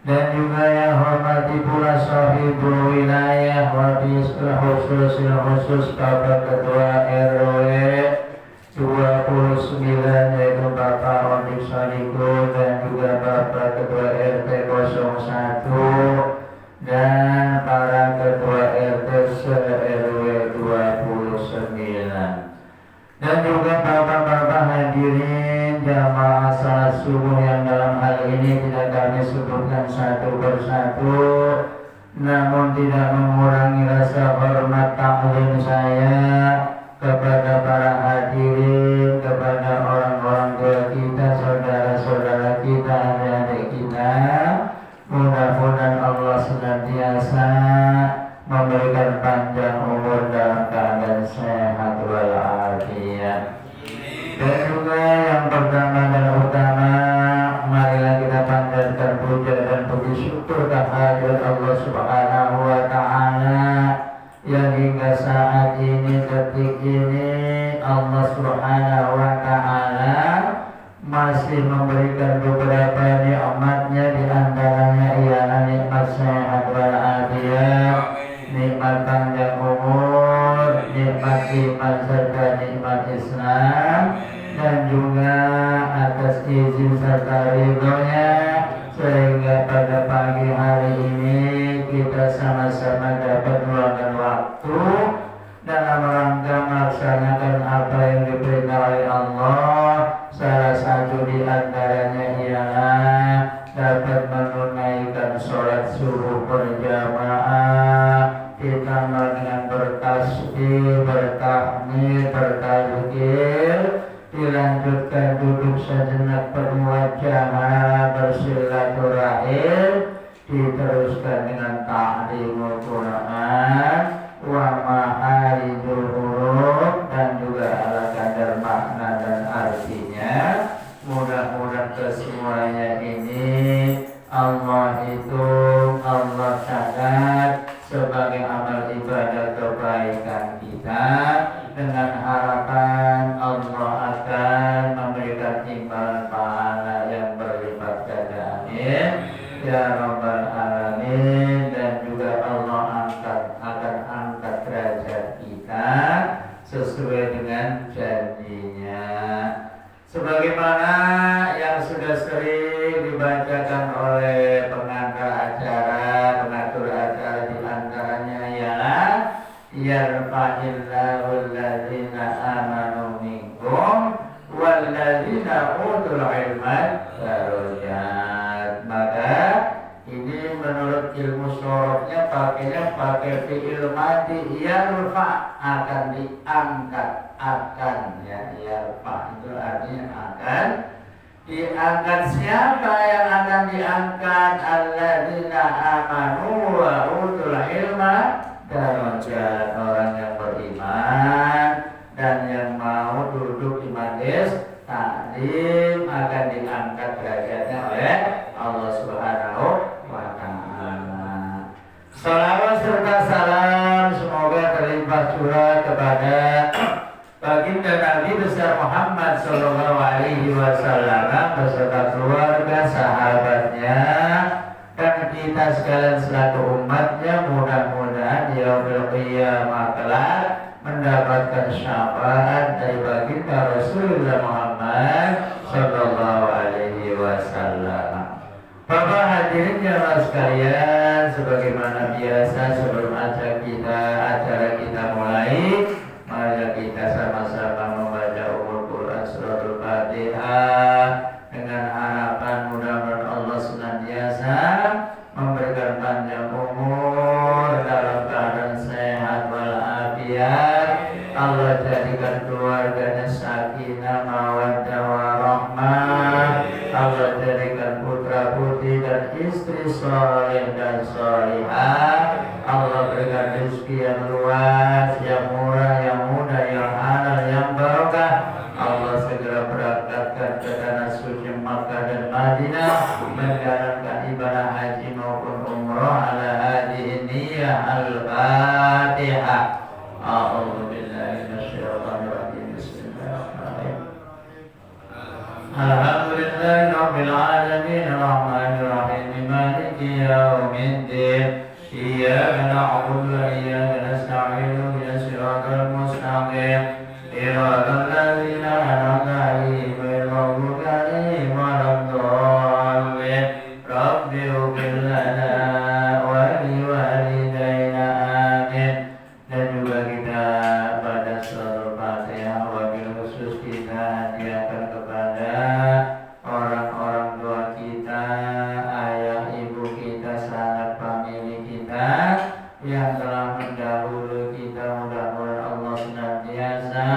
dan juga yang hormati pula sahibul wilayah wabil khusus Bapak Ketua RW 29 yaitu Bapak Odik Sadiku dan juga Bapak Ketua RT 01 dan para Ketua RT se-RW 29 dan juga Bapak-Bapak hadirin jamaah salat subuh yang dalam hal ini tidak kami sebutkan satu persatu, namun tidak mengurangi rasa hormat taklim saya kepada para hadirin, kepada orang-orang tua kita, saudara-saudara kita, adik-adik kita. Mudah-mudahan Allah senantiasa memberikan panjang umur dalam keadaan sehat walafiat. Dan juga yang pertama dan utama, marilah kita panjatkan puja dan puji syukur kehadirat Allah Subhanahu wa Ta'ala yang hingga saat ini, detik ini, Allah Subhanahu wa Ta'ala masih memberikan beberapa nikmatnya, di antaranya ialah nikmat sehat walafiat, nikmat panjang umur, nikmat iman serta nikmat Islam, dan juga atas izin serta ridhonya sehingga pada pagi hari ini kita sama-sama dapat meluangkan waktu dalam rangka melaksanakan apa yang diperintah oleh Allah. Salah satu di antaranya ialah dapat menunaikan sholat subuh berjamaah, ditambah dengan bertasbih, bertahmid, berzikir, dilanjutkan duduk sejenak bermuajahah, bersilaturahim, diteruskan dengan ta'limul Quran wa ma'aridul huruf dan juga ala kadar makna dan artinya. Mudah-mudahan kesemuanya ini Allah hitung, Allah catat sebagai amal ibadah kebaikan kita, dengan harapan Allah akan memberikan imbalan pahala yang berlipat ganda. Amin ya rabbal alamin. Dan juga Allah akan angkat derajat kita sesuai dengan janjinya, sebagaimana yang sudah sering dibacakan oleh pengantar acara, pengatur acara, di antaranya ialah yarfa'illahu alladzina amanu minkum walladzina utul ilma darajat. Maka ini menurut ilmu sorofnya pakainya pakai fi'il madi, yarfa, akan diangkat, akan, ya, yarfa itu artinya akan diangkat. Siapa yang akan diangkat? Alladzina amanu wa utul ilma darajat, orang yang beriman dan yang mau duduk di majelis taklim akan diangkat derajatnya oleh Allah Subhanahu wa Ta'ala. Salawat serta salam semoga terlimpah curah kepada baginda Nabi besar Muhammad sallallahu alaihi wasallam beserta keluarga, sahabatnya, dan kita sekalian selaku umatnya. Mudah-mudahan yaumil qiyamah kelak mendapatkan syafaat dari baginda Rasulullah Muhammad sallallahu alaihi wasallam. Bapak hadirin jamaah sekalian, sebagaimana biasa sebelum acara kita mulai, mari kita sama-sama membaca Quran suratul Fatihah dengan harapan mudah-mudahan Allah senantiasa memberikan panjang umur dalam keadaan sehat walafiat. Allah jadikan keluarganya sakinah mawaddah warahmah. Allah jadikan putra putri dan istri soleh dan solihah. Allah berikan rezeki yang luas, yang murah, yang mudah, yang halal, yang barokah. Allah segera berangkatkan ke tanah suci Makkah dan Madinah menjalankan ibadah haji maupun umroh ala hadhihi niyyah al-Fatihah. A'udzu billahi minasyaitonir rajim. Bismillahirrahmanirrahim. Alhamdulillahi rabbil alamin arrahmanir rahim maliki يوم الدين إياك نعبد وإياك نستعين اهدنا الصراط المستقيم صراط الذين أنعمت عليهم غير المغضوب عليهم ولا الضالين رب اغفر لنا waliwalidayna amin. Dan juga kita pada seluruh Fatihah wabil khusus kita hadiahkan kepada orang-orang tua kita, ayah ibu kita, sahabat famili kita yang telah mendahului kita. Mudah-mudahan Allah senantiasa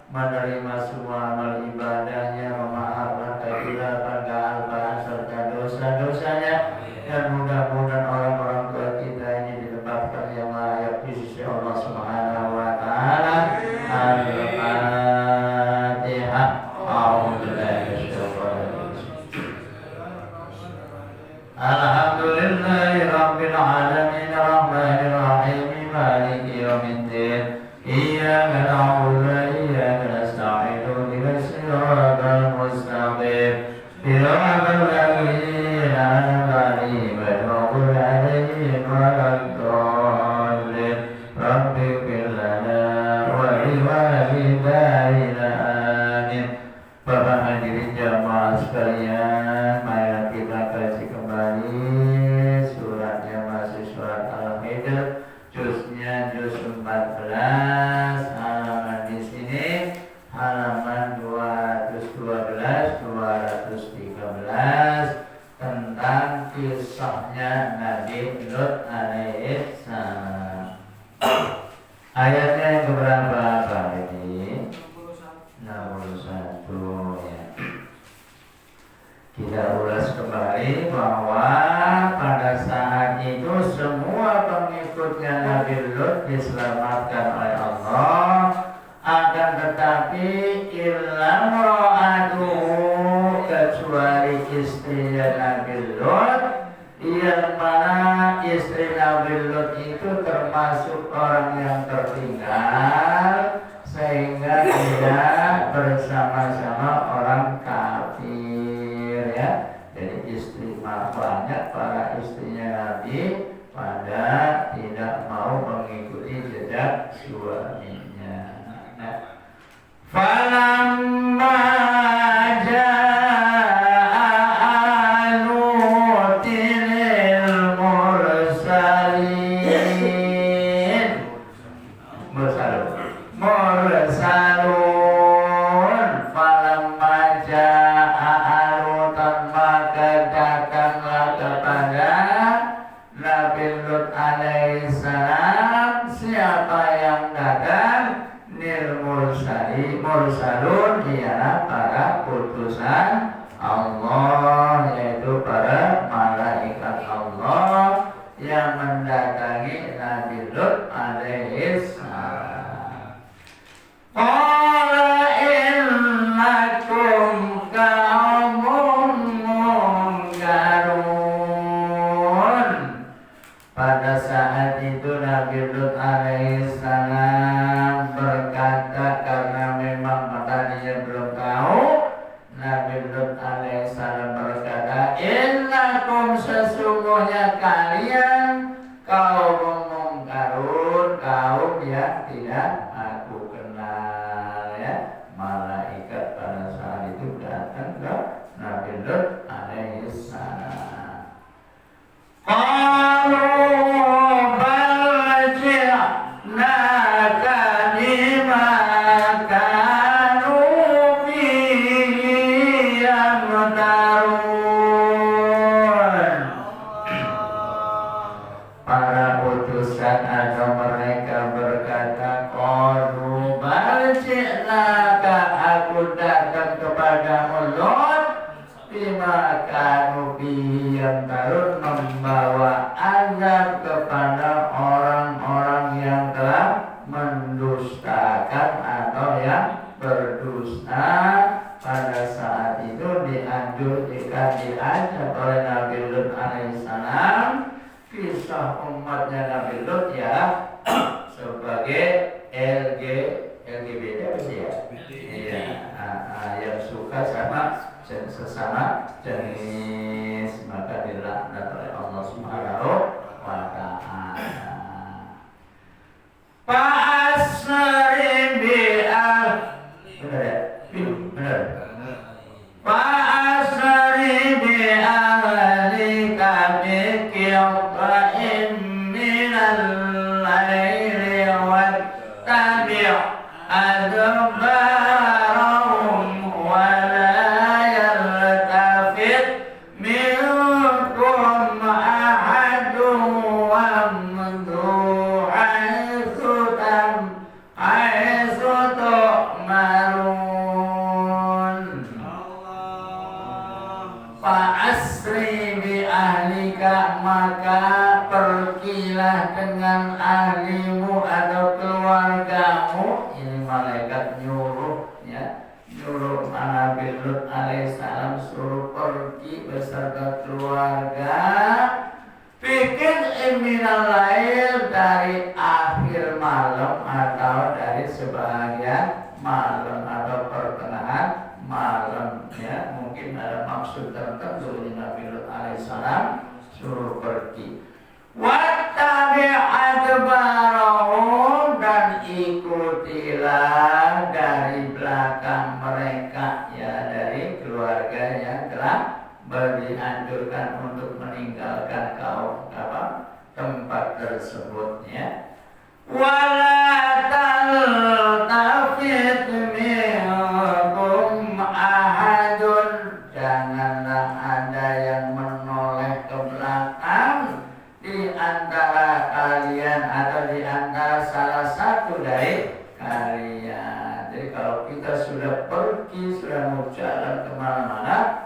menerima semua amal ibadahnya, memaafkan kehilapan, kealpaan serta dosa-dosanya, dan mudah-mudahan orang-orang tua kita ini ditempatkan yang layak di sisi Allah Subhanahu wa taala. Al-Fatihah. Alhamdulillahirabbil alamin arrahmanir rahim maliki yaumiddin iyyaka na'budu wa iyyaka nasta'in ihdinas siratal mustaqim siratal ladzina an'amta 'alaihim ghairil maghdubi 'alaihim waladdallin rabbi ighfir lana wa liwalidayna amin. Bapak hadirin jamaah sekalian, mari kita kaji kembali suratnya, masih surat Al-Hijr, juznya juz 14, halaman di sini halaman 212 213 tentang kisahnya Nabi Lut alaihissalam. Ayatnya yang keberapa Pak ini? 61 ya. Kita ulas kembali bahwa pada saat itu semua pengikutnya Nabi Lut diselamatkan oleh Allah, akan tetapi illam ra'atuhu, kecuali istrinya Nabi Lut, yang mana istri Nabi Lut itu termasuk orang yang tertinggal, sehingga tidak bersama-sama orang kafir ya. Jadi istri banyak para istrinya Nabi pada tidak mau mengikuti jejak suaminya. Nah, falamma jaa Lutil mursalun falamma jaa Lutan, maka datanglah kepada Nabi Lut alaihissalam. Siapa yang datang? Nil mursalun, ialah para putusan Allah, yaitu para malaikat Allah yang mendatangi Nabi Lut alaihissalam. Qala innakum qaumun munkarun. Pada saat itu Nabi Lut alaihissalam berkata, karena memang tadinya belum tahu, Nabi Lut alaihissalam berkata, innakum, sesungguhnya kalian kaum mungkarun, kaum yang tidak aku kenal ya. Malaikat pada saat itu datang ke Nabi Lut alaihissalam. Qalu bal ji'naka bima kanu fihi yamtarun. Para utusan atau mereka berkata, qalu bal ji'naka, aku datang kepadamu Lut, bima kanu fihi yamtarun, membawa azab kepada orang-orang yang telah mendustakan atau yang berdusta. Pada saat itu diajak oleh Nabi Lut alaihissalam. Kisah umatnya Nabi Lut ya sebagai LGBT apa sih ya? Iya, yang suka sama sesama jenis, maka dilaknat oleh Allah Subhanahu wa ta'ala. Fa'asri bi'al benar ya? Benar. Fa'asri bi'ahlika biqita'in minal laili wattabi' adbarahum wa la yaltafit minkum ahadun wamdu haitsu tu'marun. Fa'asri bi ahlika, maka pergilah dengan ahlimu atau keluargamu. Ini malaikat nyuruh ya, nyuruh Nabi Lut alaihissalam suruh pergi beserta keluarga. Bikin minal lail, dari akhir malam atau dari sebagian malam atau pertengahan malam ya, mungkin ada maksud tertentu Nabi Lut alaihissalam suruh pergi. Wattabi' adbarahum, dan ikutilah dari belakang mereka ya, dari keluarga yang telah dianjurkan untuk meninggalkan tempat tersebut ya. Wala taltafit minkum ahadun, janganlah ada yang menoleh ke belakang di antara kalian atau di antara salah satu dari kalian. Jadi kalau kita sudah pergi, sudah mau jalan kemana-mana,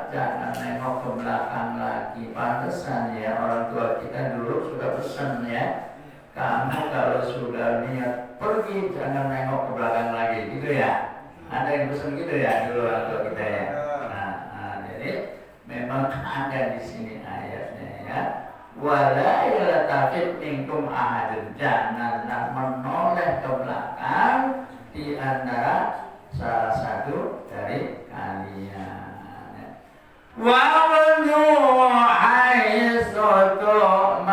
jangan nengok ke belakang lagi. Pantesan ya, orang tua kita dulu sudah pesan ya, kamu kalau sudah niat pergi jangan nengok ke belakang lagi, gitu ya. Ada yang pesan gitu ya dulu orang tua kita ya. Jadi memang ada di sini ayatnya ya. Wala yaltafit minkum ahadun, janganlah menoleh ke belakang di antara salah satu dari kalian. Wa'budu haitsu tu'marun,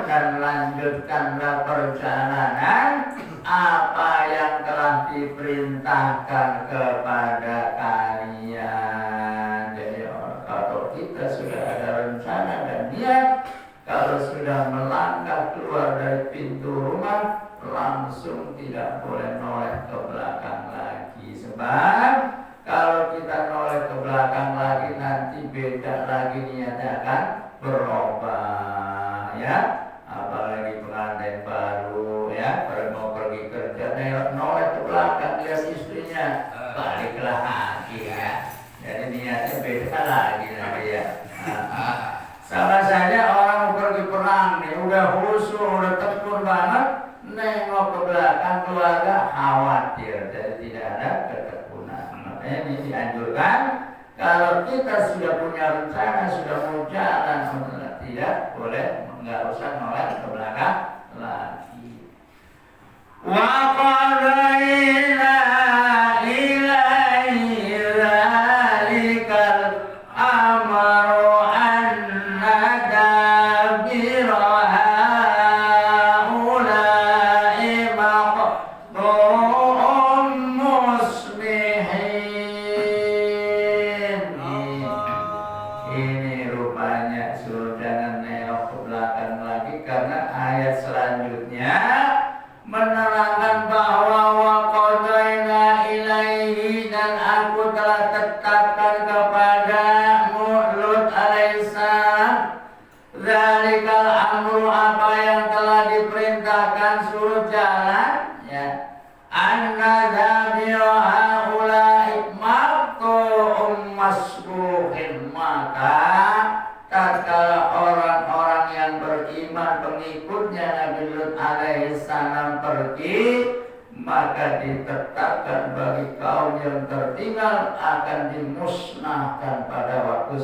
dan lanjutkanlah perjalanan apa yang telah diperintahkan kepada kalian. Jadi kalau kita sudah ada rencana dan niat, kalau sudah melangkah keluar dari pintu rumah, langsung tidak boleh noleh ke belakang lagi. Sebab kalau kita noleh ke belakang lagi, nanti beda lagi niatnya akan berubah ya. Apalagi pengantin baru ya, baru mau pergi kerja, noleh ke belakang lihat istrinya, balik lagi ya. Jadi niatnya beda lagi nanti ya. Sama saja orang mau pergi perang nih, udah khusyuk, udah tekun banget, nengok ke belakang keluarga khawatir, jadi tidak ada ketekunan. Makanya ini dianjurkan kalau kita sudah punya rencana, sudah mau jalan, tidak boleh, nggak usah noleh ke belakang lagi. Wa qadaina ilaihi dzalikal amru anna dabira haula'i maqdu'un muslihin. Ini rupanya suruh jangan nengok ke belakang lagi, karena ayat selanjutnya menerangkan bahwa wa qadaina ilaihi, dan aku telah tetapkan kepada Lut alaihissalam, dzalikal amru, apa yang telah diperintahkan suruh jalan ya, anna dabira haula'i maqtu'un masbuhin, maka tatkala orang-orang yang beriman pengikutnya Nabi Lut alaihissalam pergi, maka ditetapkan bagi kaum yang tertinggal akan dimusnahkan pada waktu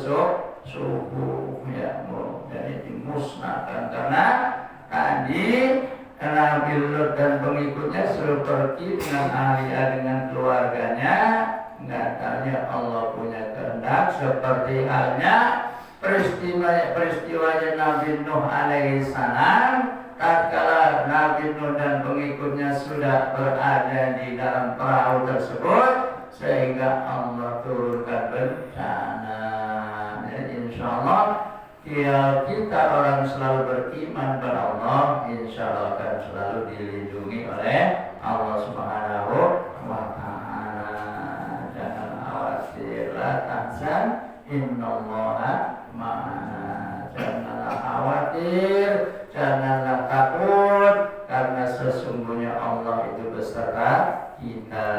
subuh ya. Jadi dimusnahkan karena tadi Nabi Lut dan pengikutnya suruh pergi dengan ahli dengan keluarganya, nyatanya Allah punya kehendak seperti halnya peristiwanya Nabi Nuh alaihi salam. Tatkala Nabi Nuh dan pengikutnya sudah berada di dalam perahu tersebut, sehingga Allah turunkan bencana. Jadi insya Allah kita orang selalu beriman kepada Allah, insya Allah akan selalu dilindungi oleh Allah Subhanahu wa Ta'ala. Jangan khawatir, la tahzan, innallaha ma'ana. Janganlah khawatir, janganlah takut, karena sesungguhnya Allah itu beserta kita.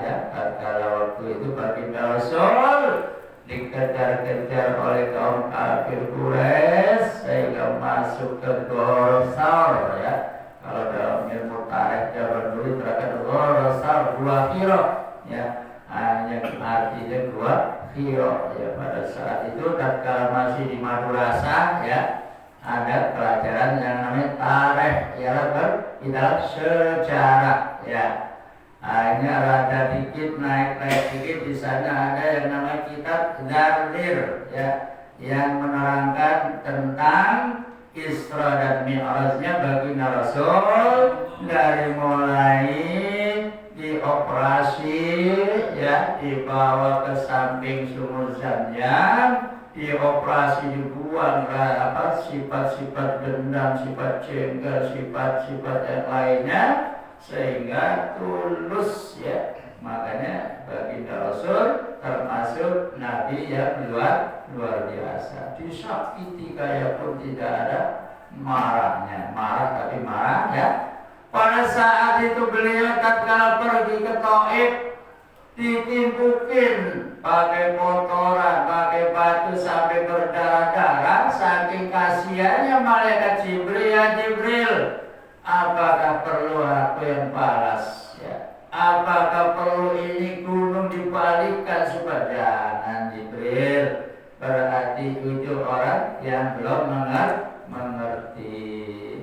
Ya, tatkala waktu itu baginda Rasul dikejar-kejar oleh kaum kafir Quraisy sehingga masuk ke Ghor, ya. Kalau dalam ilmu tarikh zaman dulu terkait Ghor, 2 kilo, ya, hanya artinya 2 kilo. Ya, pada saat itu tatkala masih di Madrasah, ya, ada pelajaran yang namanya tarikh, ya, di dalam sejarah, ya. Hanya rada dikit naik dikit, di sana ada yang namanya kitab Dardir, ya, yang menerangkan tentang Isra dan Mi'rajnya baginda Rasul dari mulai dioperasi, ya, dibawa ke samping sumur Zam-Zam, dioperasi, dibuang sifat-sifat dendam, sifat jengkel, sifat-sifat yang lainnya, sehingga tulus, ya. Makanya baginda Rasul termasuk nabi yang luar biasa. Disakiti kayak pun tidak ada marahnya, tapi marah, ya. Pada saat itu beliau tatkala pergi ke Taif ditimpukin pakai kotoran, pakai batu sampai berdarah-darah. Saking kasihannya malaikat Jibril, ya Jibril, apakah perlu aku yang balas, ya? Apakah perlu ini gunung dibalikkan supaya? Jangan Jibril, berarti itu orang yang belum mengerti.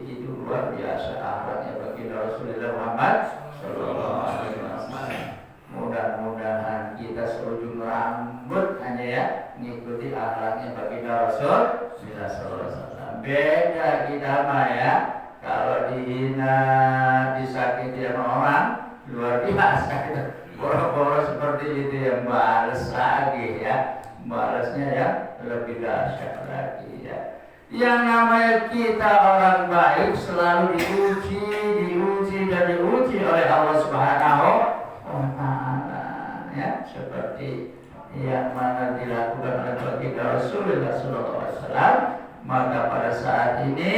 Itu luar biasa akhlaknya bagi Rasulullah Muhammad Sallallahu Alaihi Wasallam. Mudah-mudahan kita seujung rambut hanya, ya, mengikuti akhlaknya bagi Rasul Sallallahu Alaihi Wasallam. Beda kita mah, ya. Kalau dihina, disakiti sama orang, luar biasa kita. Boro-boro seperti itu yang balas lagi, ya. Balasnya, ya, lebih dahsyat lagi, ya. Yang namanya kita orang baik selalu diuji oleh Allah Subhanahu wa Ta'ala, ya. Seperti yang mana dilakukan oleh baginda Rasulullah Sallallahu Alaihi Wasallam. Maka pada saat ini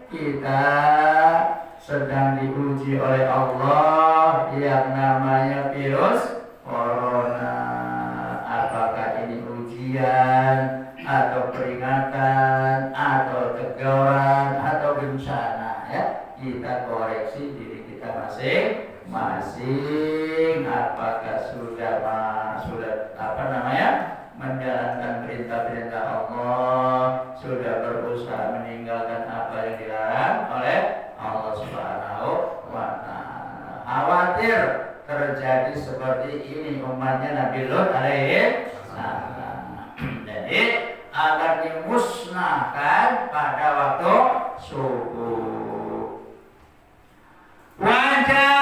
kita sedang diuji oleh Allah yang namanya virus corona. Apakah ini ujian atau peringatan atau teguran atau bencana, ya? Kita koreksi diri kita masing-masing. Apakah sudah menjalankan perintah-perintah Allah, sudah berusaha meninggalkan apa yang dilarang oleh Allah Subhanahu wa Ta'ala. Khawatir terjadi seperti ini umatnya Nabi Lut alaihi salam. Jadi akan dimusnahkan pada waktu subuh. Wajah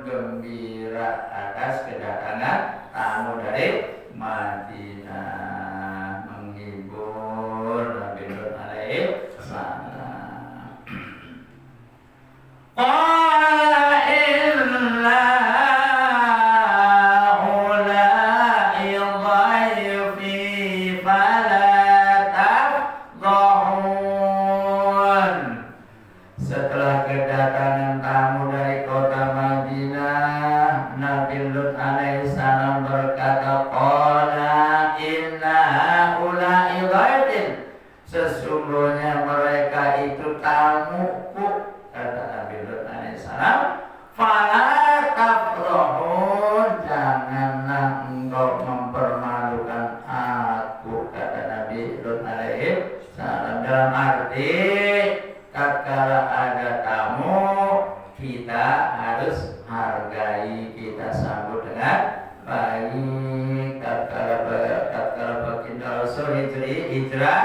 gembira atas kedatangan tamu dari Madinah, menghibur Nabi Lut alaihi salam. Qala illa ulai dhaifi fala tafdhun. Setelah kedatangan tamu dari kota fala tafrahun, janganlah engkau mempermalukan aku, kata Nabi Lut alaihi salam. Dalam arti tatkala ada tamu, kita harus hargai, kita sambut dengan baik. Tatkala baginda Rasul hijrah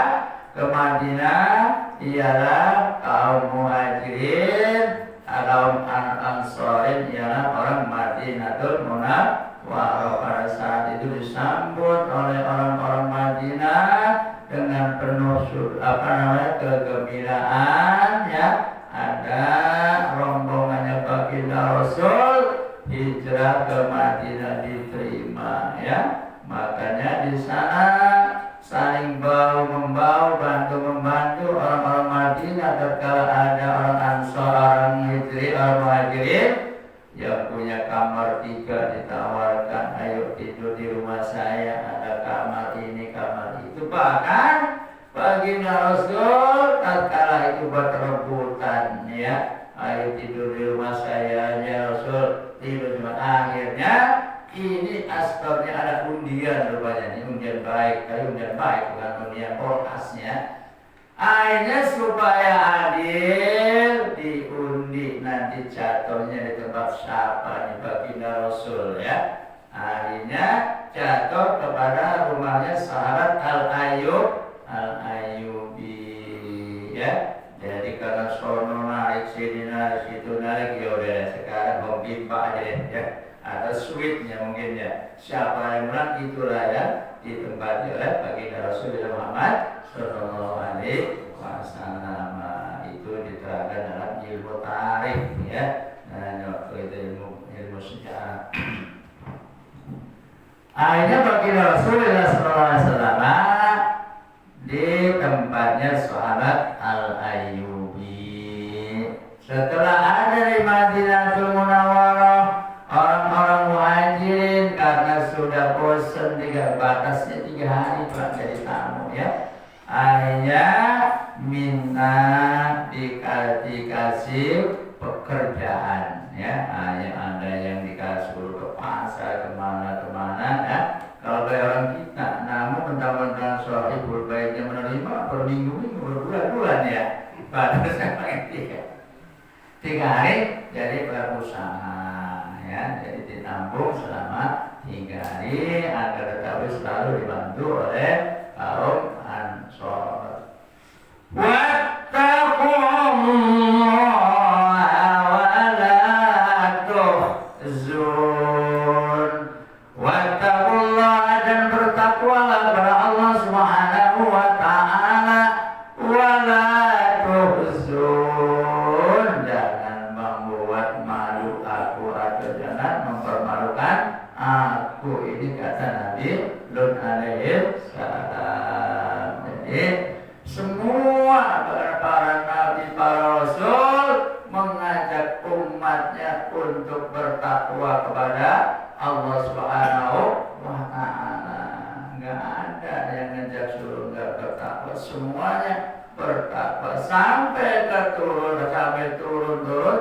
ke Madinah, ialah kaum muhajirin, kaum ansarin, ialah orang Madinatul Munawwarah. Pada saat itu disambut oleh orang-orang Madinah dengan penuh kegembiraan, ya. Ada rombongannya baginda Rasul hijrah ke Madinah diterima, ya. Makanya di sana saling bahu-membahu, bantu-membantu orang-orang Madinah. Tatkala ada orang Ansor, orang Hijri, orang Muhajirin yang punya kamar 3 ditawarkan, ayo tidur di rumah saya, ada kamar ini, kamar itu. Bahkan baginda Rasul tatkala itu berrebutan, ya, ayo tidur di rumah saya, ya Rasul, tidur. Cuma akhirnya ini asbabnya ada undian, rupanya ini undian baik, tapi undian baik bukan undian polkasnya. Akhirnya supaya adil diundi, nanti jatuhnya di tempat siapa nih, baginda Rasul, ya. Akhirnya jatuh kepada rumahnya sahabat Al-Ayyubi, ya. Jadi karena sono naik sini naik situ naik, ya udah sekarang mau pipa aja deh, ya. Ada suite-nya mungkin, ya. Siapa yang menang itulah ya ditempati oleh baginda Rasulullah Muhammad sallallahu alaihi wasallam. Itu diterangkan dalam ilmu tarikh, ya. Nah, itu ilmu sejarah. Akhirnya baginda Rasulullah sallallahu alaihi wasallam di tempatnya sahabat Al-Ayyubi. Setelah ada di Madinatul Munawwarah, orang-orang muhajirin karena sudah bosan, batasnya 3 hari Pak jadi tamu, ya. Akhirnya minta dikasih pekerjaan, ya. Ada yang dikasih ke pasar, kemana-kemana, ya. Kalau kayak orang kita, namun mentang-mentang sahibul baitnya menerima berminggu-minggu, berbulan-bulan, ya. Batasnya paling 3 hari jadi berusaha, ya. Jadi ditampung selama 3 hari agar tetapi selalu dibantu oleh kaum Ansor. Wattaqullaha wa la tuhzun. Wattaqullaha, dan bertakwalah kepada Allah Subhanahu wa taala, wa la tuhzun, jangan membuat malu aku atau jangan mempermalukan aku. Ini kata Nabi Lut alaihi salam. Jadi semua para nabi, para rasul mengajak umatnya untuk bertakwa kepada Allah Subhanahu wa taala. Enggak ada yang ngajak suruh enggak bertakwa, semuanya bertakwa sampai turun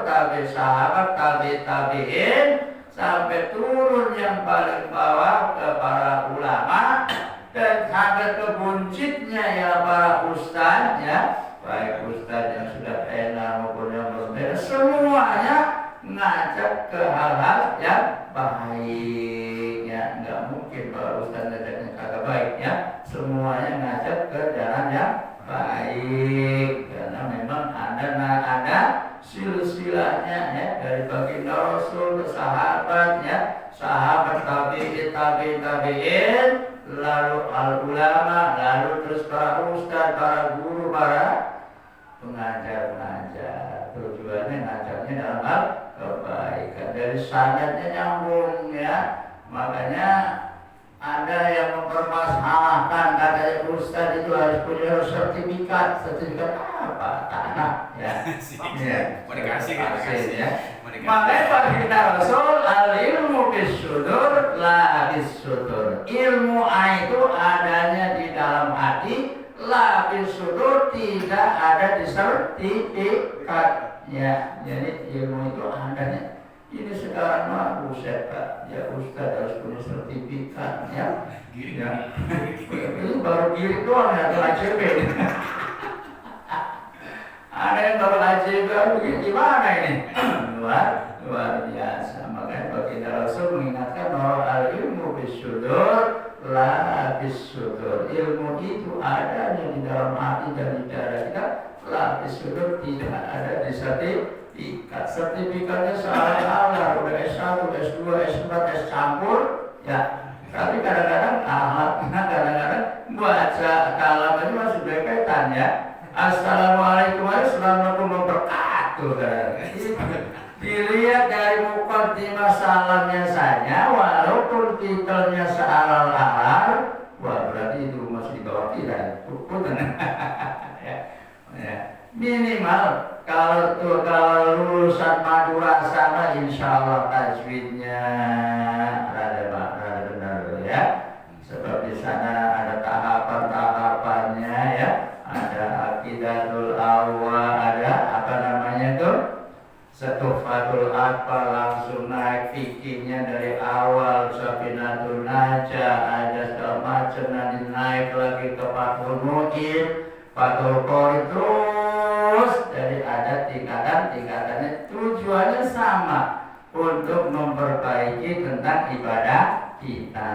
tabi sahabat, tabi'in, sampai turun yang paling bawah ke para ulama, dan sampai ke buncitnya ya para ustaz, ya, baik ustaz yang sudah enak maupun yang belum enak, semuanya ngajak ke hal-hal yang baik, ya. Nggak mungkin para ustaz ngajaknya kagak baik, ya. Semuanya ngajak ke jalan yang baik, karena memang ada silsilahnya, ya, dari baginda Rasul ke sahabat, ya, sahabat tabi'in, lalu al-ulama, lalu terus para ustaz, para guru, para pengajar. Tujuannya ngajarnya dalam hal kebaikan, dari sanadnya nyambung, ya. Makanya ada yang mempermasalahkan, katanya ustaz itu harus punya sertifikat apa? Tanah, ya. Mau dikasih, ya. Makanya baginda Rasul, al-ilmu bis-sudur la bis-sudur. Ilmu itu adanya di dalam hati, la bis-sudur, tidak ada di sertifikat. Ya, jadi ilmu itu adanya. Ini sekarang mah buset Pak, ya Ustaz harus punya sertifikat ya. Ya. Ini baru giring doang ya, atau ACB. Ada yang baru ACB, gimana ini? luar biasa. Makanya baginda Rasul mengingatkan bahwa al-ilmu bisudur la bisudur. Ilmu itu adanya di dalam hati dan di dada kita. La bisudur tidak ada di sertifikat. Sertifikatnya sealah-alah udah S1, S2, S4, S campur ya. Tapi kadang-kadang kadang-kadang baca kalam aja masih bepetan ya. Assalamualaikum warahmatullahi wabarakatuh. Dilihat dari mukaddimah salamnya saja, walaupun titelnya sealar-alar, wah berarti itu masih di bawah kita. Ya. Minimal kalau lulusan Madura sana, insya Allah tajwidnya rada benar ya. Sebab di sana ada tahapan-tahapannya ya. Ada aqidatul awal, ada apa namanya tuh? Setufatul apa langsung naik fikihnya dari awal Safinatul Najah, ada segala macam, nanti naik lagi ke Fathul Mu'in, Fathul Qori, terus dari ada tingkatannya tujuannya sama untuk memperbaiki tentang ibadah kita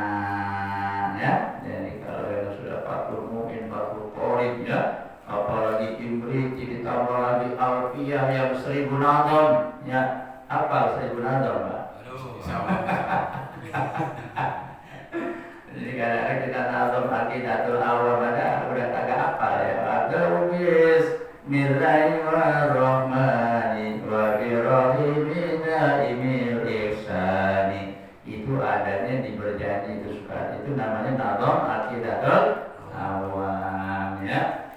ya. Jadi kalau yang sudah Fathul Mu'in, Fathul Qori ya, apalagi Imriti ditambah lagi Alfiyah yang 1000 nazam ya. Apa 1000 nazam Pak? Jadi kadang-kadang kita nazam aqidatul awam ada udah kagak apa ya. Agawis Bismillahirrahmanirrahim wa birahimina imil ihsani. Itu adanya di berjanji itu suka. Itu namanya nazam aqidatul awam ya.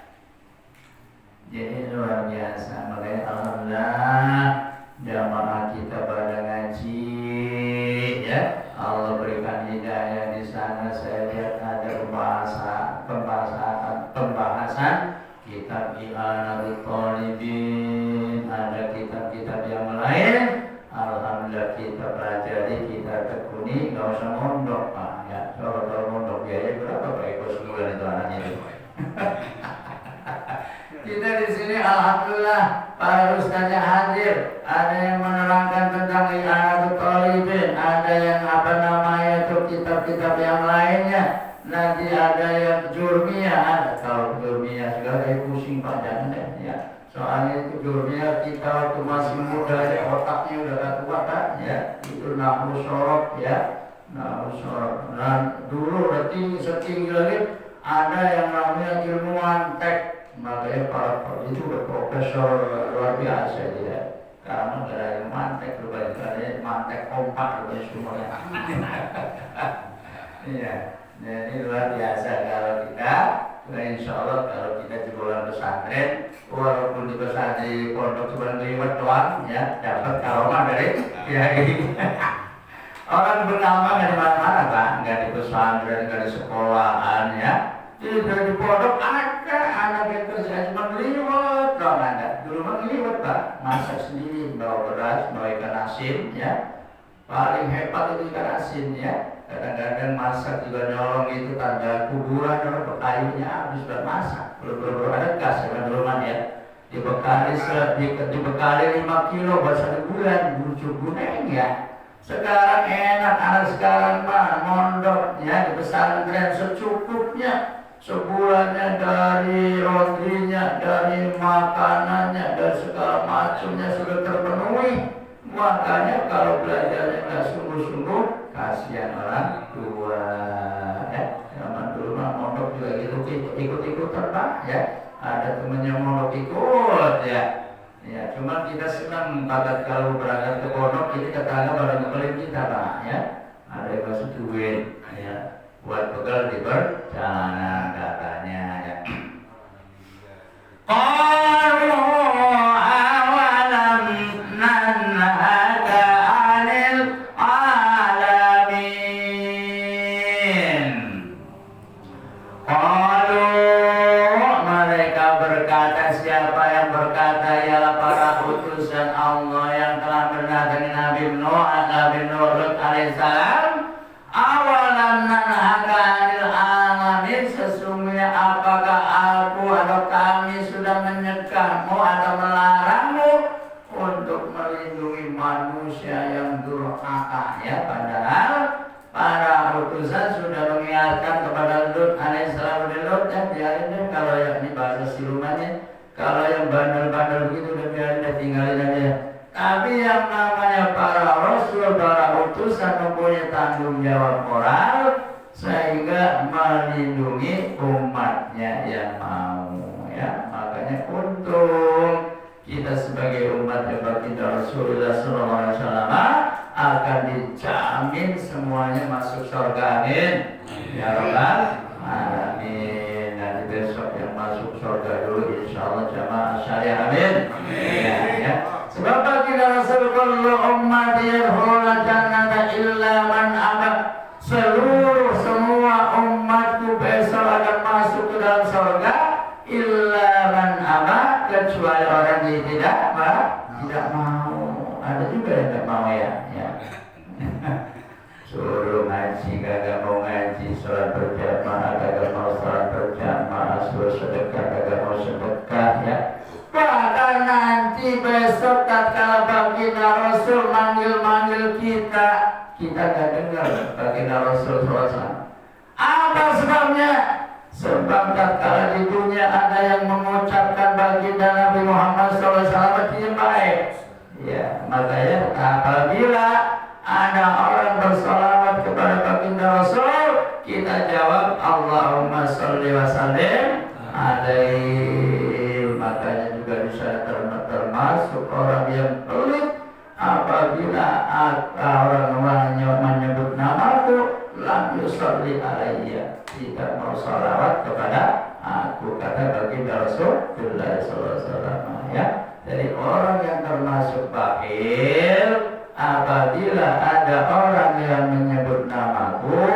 Jadi luar biasa. Makanya alhamdulillah jamaah kita pada ngaji ya. Allah berikan hidayah di sana. Saya lihat ada pembahasan kitab I'anatul Talibin, ada kitab-kitab yang lain. Alhamdulillah kita pelajari, kita tekuni, nggak usah mondok Pak ya. Kalau mondok biaya berapa Pak ikut sebulan itu anaknya itu. Kita di sini alhamdulillah para ustaznya hadir. Ada yang menerangkan tentang I'anatul Talibin, ada yang apa namanya itu kitab-kitab yang lainnya. Nanti ada yang jurmiyah, ada. Kalau jurmiyah segala pusing Pak jangan deh ya. Soalnya itu jurmiyah kita waktu masih muda ya, otaknya udah gak tua Pak ya. Itu nahwu sorok ya. Nahwu sorok. Dan dulu udah setinggi lagi ada yang namanya ilmuwan tek. Makanya para itu udah profesor luar biasa dia. Karena nggak ada yang mantek, ada mantek kompak semuanya. Iya, jadi luar biasa kalau kita. Insya Allah kalau kita jebolan pesantren, walaupun di pesantren pondok cuma liwat doang, ya dapat karomah dari kiai. Orang bernama dari mana-mana Pak, nggak di pesantren, nggak di sekolahan ya. Jadi dari pondok ada anak yang kerja cuma liwat dong ada. Dulu mah liwat Pak, masak sendiri, bawa beras, bawa ikan asin ya. Paling hebat itu ikan asin ya. Kadang-kadang masak juga nyolong itu tanda kuburan orang kayunya habis buat masak. Belum ada gas ya dulu mah ya. Dibekali 5 kilo buat 1 bulan, lucu guneng ya. Sekarang enak, anak sekarang mah mondok ya di pesantren secukupnya. Sebulannya dari laundrynya, dari makanannya, dari segala macamnya sudah terpenuhi. Makanya kalau belajarnya nggak sungguh-sungguh, kasihan orang tua ya. Zaman dulu mah mondok juga gitu ikut-ikutan Pak ya. Ada temennya mondok ikut ya. Ya, cuma kita senang pada kalau berangkat ke pondok ini tetangga pada ngebelin kita Pak ya. Ada yang kasih duit ya. Buat bekal di perjalanan katanya ya. Qalu awalam nanhaka anil alamin. Qalu mereka berkata, siapa yang berkata ialah para utusan Nabi Nuh alaihissalam, awalan nanhaka anil alamin, sesungguhnya apakah aku atau kami sudah menyegahmu atau melarangmu untuk melindungi manusia yang durhaka, ya. Padahal para utusan sudah mengingatkan kepada Lut alaihissalam, ya biarin deh, kalau yang ini bahasa silumannya, kalau yang bandel-bandel begitu udah biarin deh, tinggalin aja. Tapi yang namanya para rasul, para utusan mempunyai tanggung jawab moral sehingga melindungi umatnya yang mau, ya. Makanya untung kita sebagai umat baginda Rasulullah SAW akan dijamin semuanya masuk surga, amin ya rabbal alamin. Nanti besok yang masuk surga dulu insyaallah jamaah syariah, amin. Ya. Sebab baginda Rasul kullu ummati yadkhulul jannata illa man aba, semua umatku besok akan masuk ke dalam surga illa man aba, kecuali orang yang tidak mau. Ada juga yang tidak mau, ya. Suruh ngaji kagak mau ngaji, sholat berjamaah kagak mau sholat berjamaah, suruh sedekah kagak mau sedekah, ya. Bahkan nanti besok tatkala baginda Rasul manggil kita gak dengar baginda Rasul SAW. Apa sebabnya? Sebab tatkala di dunia ada yang mengucapkan baginda Nabi Muhammad SAW tidak baik, ya. Makanya apabila ada orang bersalawat kepada baginda Rasul, kita jawab Allahumma sholli wa sallim alaihi. Makanya juga bisa termasuk orang yang pelit apabila orang menyebut namaku, lam yusolli alayya, tidak mau salawat kepada aku, kata baginda Rasulullah SAW, ya. Jadi orang yang termasuk bakhil apabila ada orang yang menyebut namaku,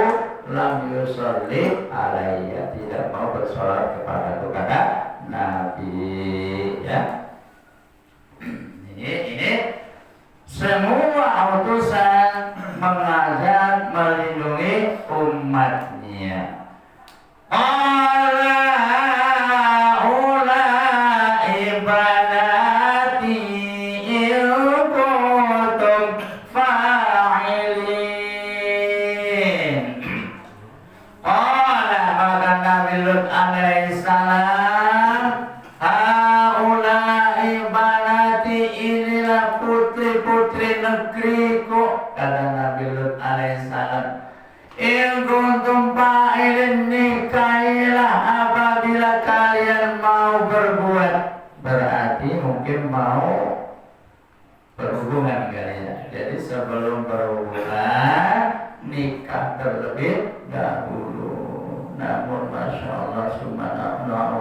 lam yusolli alayya, tidak mau bersolat kepada aku, kata Nabi, ya. Ini semua utusan mengajak melindungi umatnya. Negeriku, kata Nabi Lut alaihissalam, in kuntum fa'ilin, nikahilah apabila kalian mau berbuat, berarti mungkin mau berhubungan kalian. Jadi sebelum berhubungan nikah terlebih dahulu. Namun masya Allah, subhanallah,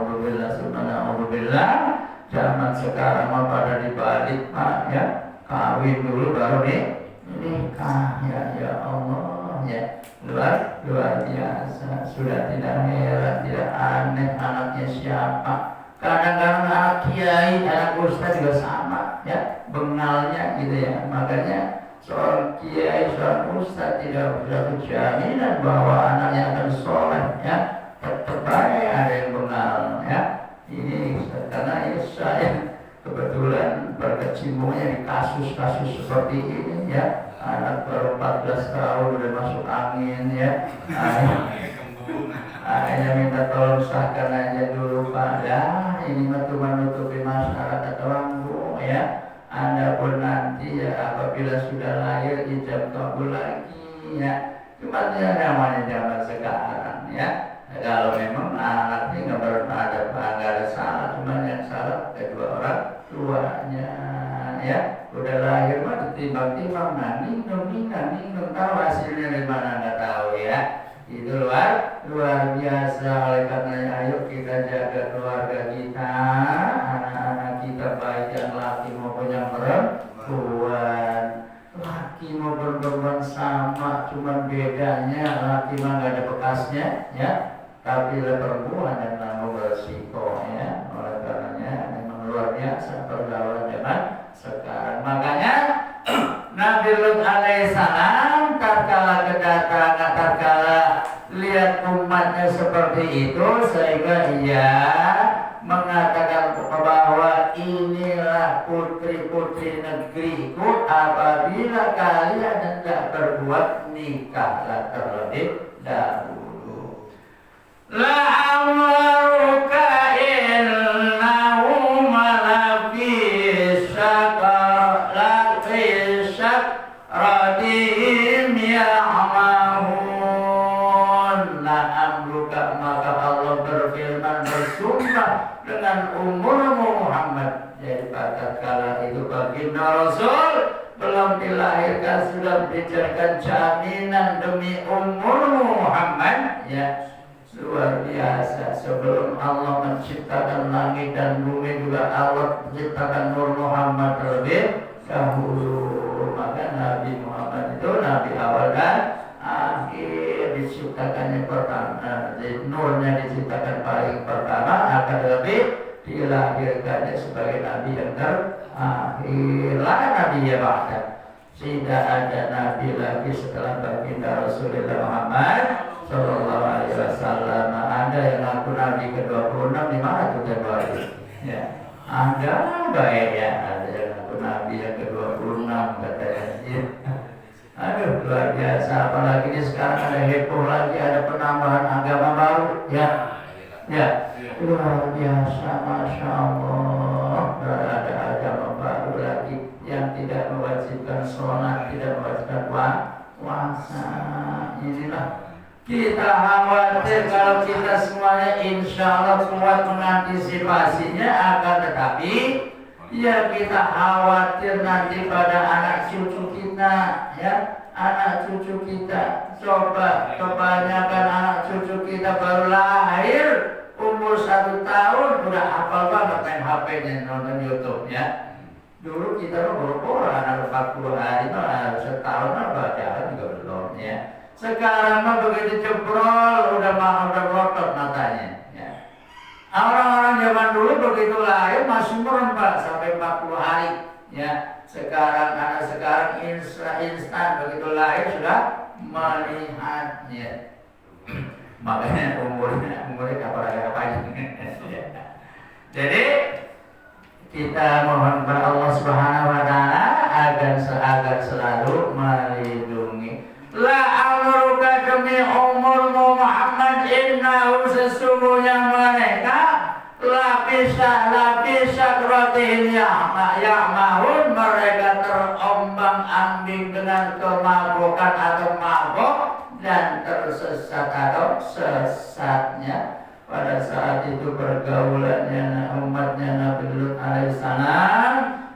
zaman sekarang mah pada dibalik, Pak, ya. Kawin dulu baru nikah, ya Allah, ya. Luar biasa. Sudah tidak heran, tidak aneh anaknya siapa. Kadang-kadang anak kiai, anak ustaz juga sama, ya, bengalnya gitu, ya. Makanya seorang kiai, seorang ustaz tidak bisa jaminan bahwa anaknya akan soleh, ya. Tetap baik ada yang bengal, ya. Ini karena saya kebetulan berkecimpungnya di kasus-kasus seperti ini, ya. Anak baru 14 tahun udah masuk angin, ya. Akhirnya minta tolong sahkan aja dulu, Pak. Ya, ini cuma menutupi masyarakat orang, Bu, ya. Anda pun nanti, ya, apabila sudah lahir ijab kabul lagi, ya. Cuma ya namanya zaman sekarang, ya. Kalau memang anaknya nggak ada salah, cuma yang salah kedua orang tuanya, ya. Udah lahir mah ditimbang-timbang, ninung, tahu hasilnya dari mana nggak tahu, ya. Itu luar biasa. Oleh karenanya ayo kita jaga keluarga kita, anak-anak kita, baik yang laki maupun yang perempuan. Laki maupun perempuan sama, cuma bedanya laki mah nggak ada bekasnya, ya. Tapi perempuan yang nanggung resiko, ya. Oleh karenanya memang luar biasa pergaulan zaman sekarang. Makanya Nabi Lut alaihissalam tatkala lihat umatnya seperti itu, sehingga ia mengatakan bahwa inilah putri-putri negeriku, apabila kalian hendak berbuat nikahlah terlebih dahulu. La'amruka innahum lafi sakratihim ya'mahun. La'amruka, maka Allah berfirman, bersumpah dengan umurmu Muhammad. Jadi pada kala itu baginda Rasul belum dilahirkan sudah diberikan jaminan demi umurmu Muhammad, ya. Luar biasa. Sebelum Allah menciptakan langit dan bumi juga Allah menciptakan Nur Muhammad terlebih dahulu. Maka Nabi Muhammad itu Nabi awal dan akhir, diciptakannya pertama, Nurnya diciptakan paling pertama, akan lebih dilahirkannya sebagai Nabi yang terakhir. Nabi ya bahkan tidak ada Nabi lagi setelah baginda Rasulullah Muhammad Sallallahu Alaihi Wasallam. Ada yang ngaku Nabi ke-26 di mana tuh Januari? Ya, ada baik ya, ada yang ngaku Nabi yang ke-26 katanya. Ya. Aduh, luar biasa. Apalagi ini sekarang ada heboh lagi, ada penambahan agama baru. Ya, ya, luar biasa, masya Allah. Ada agama baru lagi yang tidak mewajibkan sholat, tidak mewajibkan puasa. Inilah. Kita khawatir kalau kita semuanya insya Allah kuat mengantisipasinya, akan tetapi ya kita khawatir nanti pada anak cucu kita, ya, anak cucu kita. Coba kebanyakan anak cucu kita baru lahir umur 1 tahun udah hafal banget main HP-nya, nonton YouTube, ya. Dulu kita baru anak 40 hari, setahun baca juga belum, ya. Sekarang mah begitu jebrol udah ngotot matanya, ya. Orang-orang zaman dulu begitu lahir masih merempat sampai 40 hari, ya. Sekarang anak sekarang instan begitu lahir sudah melihatnya. Makanya umurnya apa-apa. Jadi kita mohon kepada Allah Subhanahu wa taala agar selalu melindungi. La amruka, demi umurmu Muhammad, innahu, sesungguhnya mereka lapisa rotihim ya'mahun, mereka terombang-ambing dengan kemabukan atau mabuk dan tersesat atau sesatnya. Pada saat itu pergaulannya umatnya Nabi Lut alaihissalam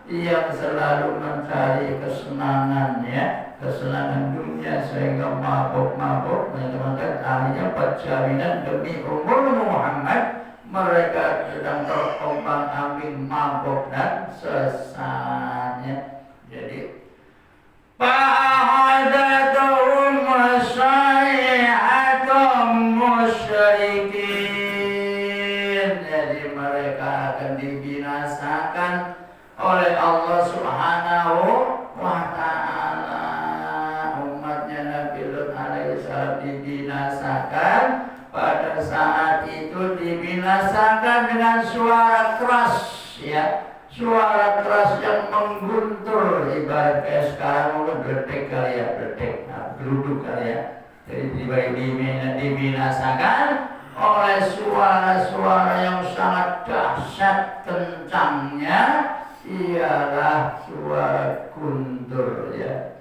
yang selalu mencari kesenangannya, kesenangan dunia, sehingga mabuk-mabuk. Teman-teman, akhirnya perjalanan demi umur Muhammad, mereka sedang terombang-ambing mabuk dan sesatnya. Jadi fa'ahadathum sayhatum musyrikin, jadi mereka akan dibinasakan oleh Allah Subhanahu wa ta'ala. Umatnya Nabi Lut alaihissalam dibinasakan. Pada saat itu dibinasakan dengan suara keras, ya, suara keras yang mengguntur, ibarat kayak sekarang mungkin berdek kali ya, berdek, geruduk kali ya. Jadi dibinasakan oleh suara-suara yang sangat dahsyat kencangnya, ialah suara guntur, ya.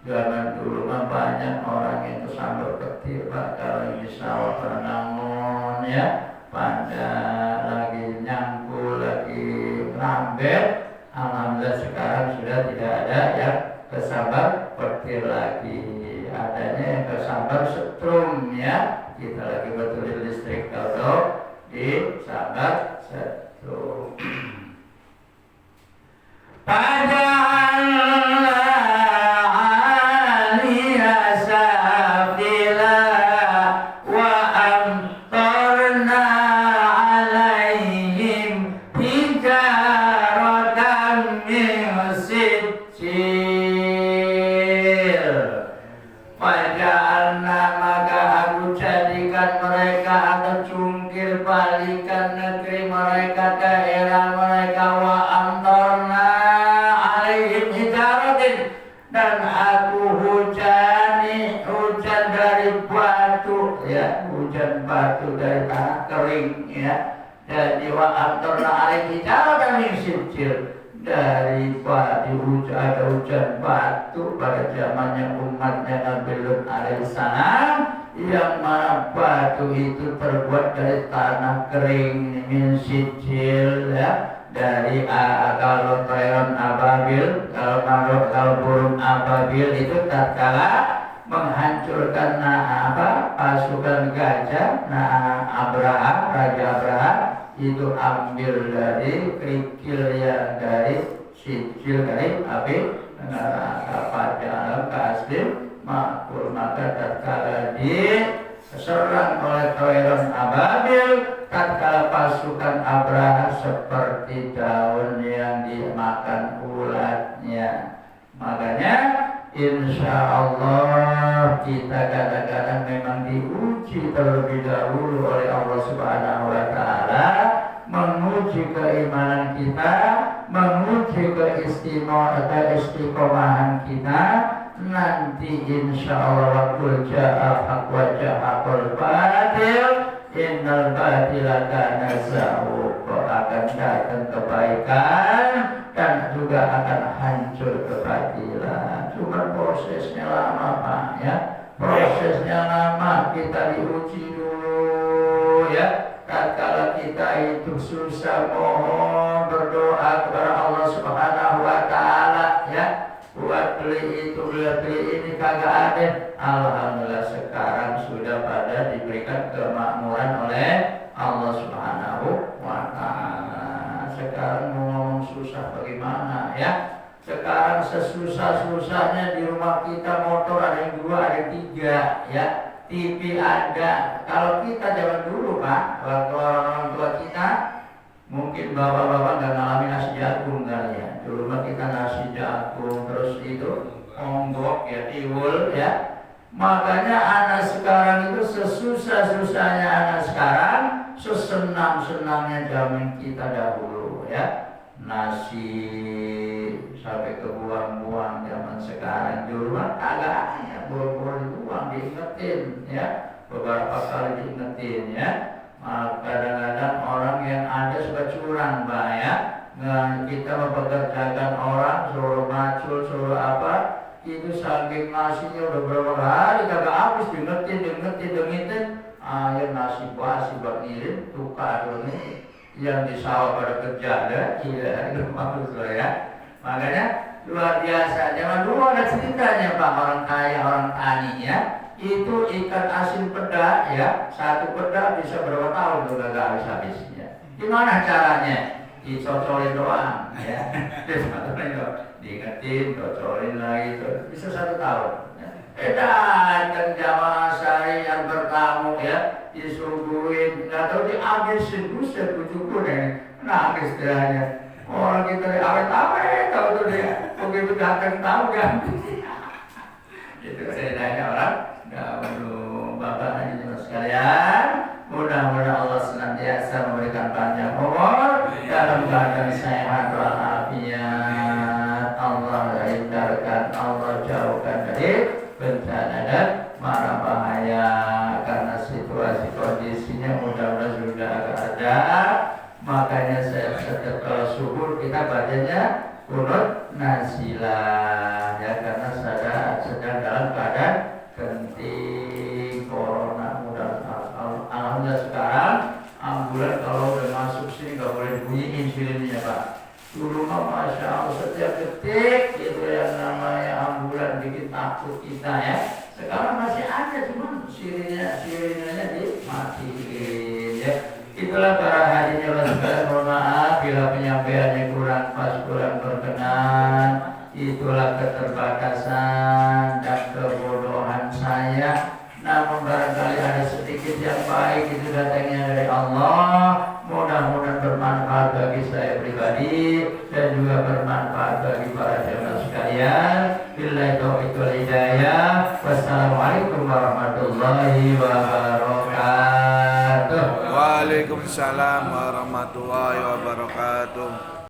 Zaman dulu mah banyak orang yang kesambal petir, kalau di sawah penangon, ya, pada lagi nyangkul, lagi rambet. Alhamdulillah sekarang sudah tidak ada yang kesambar petir lagi, adanya yang kesambar setrum, ya. Kita lagi betulin listrik kalau di sambar setrum. dan aku hujani hujan dari batu, ya, hujan batu dari tanah kering, ya. Jadi wa amtarna alaihi hijaratan min sijil, dari hujan, ada hujan batu pada zamannya umatnya Nabi Lut alaihissalam, yang mana batu itu terbuat dari tanah kering min sijil, ya. Dari kalau toyon ababil, kalau burung ababil itu tatkala menghancurkan pasukan gajah, Abraham, Raja Abraham itu ambil dari kerikil yang dari sijil dari api neraka dalam kaslim makul, maka tatkala diserang oleh toyon ababil, tatkala pasukan Abraha seperti daun yang dimakan ulatnya. Makanya insya Allah kita kadang-kadang memang diuji terlebih dahulu oleh Allah Subhanahu wa Ta'ala, menguji keimanan kita, menguji keistiqomahan kita. Nanti insya Allah waktu ja'al haq wa ja'al batil, innal batila kana zahuqa, akan datang kebaikan dan juga akan hancur kebatilan. Cuma prosesnya lama, Pak, ya. Prosesnya lama, kita diuji dulu, ya. Tatkala kita itu susah, mohon berdoa kepada Allah Subhanahu wa Ta'ala, ya. Buat beli itu, beli ini kagak ada. Alhamdulillah sekarang sudah pada diberikan kemakmuran oleh Allah Subhanahu wa Ta'ala. Sekarang mau ngomong susah bagaimana, ya? Sekarang sesusah-susahnya di rumah kita motor ada yang 2, ada yang 3, ya. TV ada. Kalau kita zaman dulu, Pak, waktu orang tua kita, mungkin bapak-bapak nggak ngalamin nasi jagung kali ya. Dulu mah kita nasi jagung, terus itu onggok, ya, tiwul, ya. Makanya anak sekarang itu sesusah-susahnya anak sekarang, sesenang-senangnya zaman kita dahulu, ya. Nasi sampai kebuang-buang zaman sekarang. Dulu mah agak ya, boro-boro dibuang, diingetin, ya. Beberapa kali diingetin, ya. Kadang-kadang orang yang ada suka curang, Pak, ya. Nah, kita mempekerjakan orang, suruh macul, suruh apa, itu saking nasinya udah berapa hari kagak habis, diingetin, ya nasi basi buat ngirim, tukar ini yang di sawah pada kerja ada, iya, itu maksud saya. Makanya luar biasa, zaman dulu ada ceritanya, Pak, orang kaya, orang tani, ya. Itu ikan asin peda, ya, 1 peda bisa berapa tahun tuh gak habis-habisnya. Gimana caranya? Dicocolin doang, ya. Dicocolin doang, diingetin, cocolin lagi, bisa 1 tahun. Dan jamaah saya yang bertamu, ya, disuguhin, nggak tahu dihabisin, buset, bujuku deh, nangis dia. Orang kita awet-awet, tahu tuh dia, begitu datang tahu kan. Itu ceritanya orang. Dahulu Bapak Haji sekalian, mudah-mudahan Allah senantiasa memberikan panjang umur dalam keadaan sehat walafiat. Allah hindarkan, Allah jauhkan dari bencana dan mara bahaya, karena situasi kondisinya mudah-mudahan sudah agak ada. Makanya setiap kalau subuh kita bacanya kunut nazilah, ya, karena sedang dalam keadaan genting corona. Alhamdulillah sekarang ambulan kalau udah masuk sini nggak boleh bunyi insulinnya, Pak. Dulu mah masya Allah setiap detik itu yang namanya ambulan bikin takut kita, ya. Sekarang masih ada, cuma sirinanya dimatiin, ya. Itulah para hadirin sekalian, mohon maaf bila penyampaiannya kurang pas, kurang berkenan. Itulah keterbatasan dan kebodohan saya. Namun barangkali ada sedikit yang baik, itu datangnya dari Allah. Mudah-mudahan bermanfaat bagi saya pribadi dan juga bermanfaat bagi para jemaah sekalian. Billahi taufiq wal hidayah. Wassalamualaikum warahmatullahi wabarakatuh. Waalaikumsalam warahmatullahi wabarakatuh.